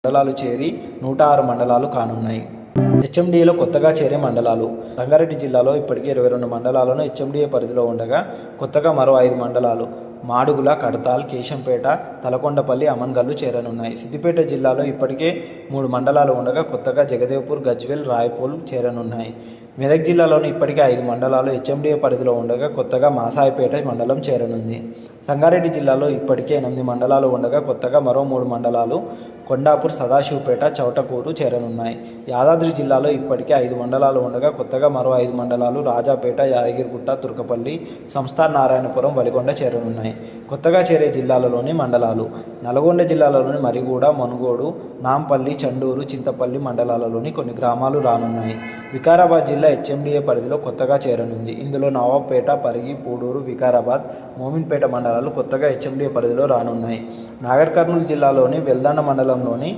మండలాలు చేరి 106 మండలాలు కానున్నాయి. హెచ్ఎండిఏలో కొత్తగా చేరే మండలాలు. రంగారెడ్డి జిల్లాలో ఇప్పటికే 22 మండలాలను హెచ్ఎండిఏ పరిధిలో ఉండగా కొత్తగా మరో 5 మండలాలు మాడుగుల, కడతాల్, కేశంపేట, తలకొండపల్లి, అమన్గల్లు చేరనున్నాయి. సిద్దిపేట జిల్లాలో ఇప్పటికే 3 మండలాలు ఉండగా కొత్తగా జగదేవ్పూర్, గజ్వేల్, రాయపూల్ చేరనున్నాయి. మెదక్ జిల్లాలోని ఇప్పటికే 5 మండలాలు హెచ్ఎండిఏ పరిధిలో ఉండగా కొత్తగా మాసాయిపేట మండలం చేరనుంది. సంగారెడ్డి జిల్లాలో ఇప్పటికే 8 మండలాలు ఉండగా కొత్తగా మరో 3 మండలాలు కొండాపూర్, సదాశివపేట, చౌటకూరు చేరనున్నాయి. యాదాద్రి జిల్లాలో ఇప్పటికే 5 మండలాలు ఉండగా కొత్తగా మరో 5 మండలాలు రాజాపేట, యాదగిరిగుట్ట, తుర్కపల్లి, సంస్థాన్ నారాయణపురం, వలిగొండ చేరనున్నాయి. కొత్తగా చేరే జిల్లాలలోని మండలాలు. నల్గొండ జిల్లాలోని మరిగూడ, మనుగోడు, నాంపల్లి, చండూరు, చింతపల్లి మండలాలలోని కొన్ని గ్రామాలు రానున్నాయి. వికారాబాద్ జిల్లా హెచ్ఎండిఏ పరిధిలో కొత్తగా చేరనుంది. ఇందులో నవాబ్పేట, పరిగి, పూడూరు, వికారాబాద్, మోమిన్పేట మండలాలు కొత్తగా హెచ్ఎండిఏ పరిధిలో రానున్నాయి. నాగర్ కర్నూలు జిల్లాలోని వెల్దండ మండలంలోని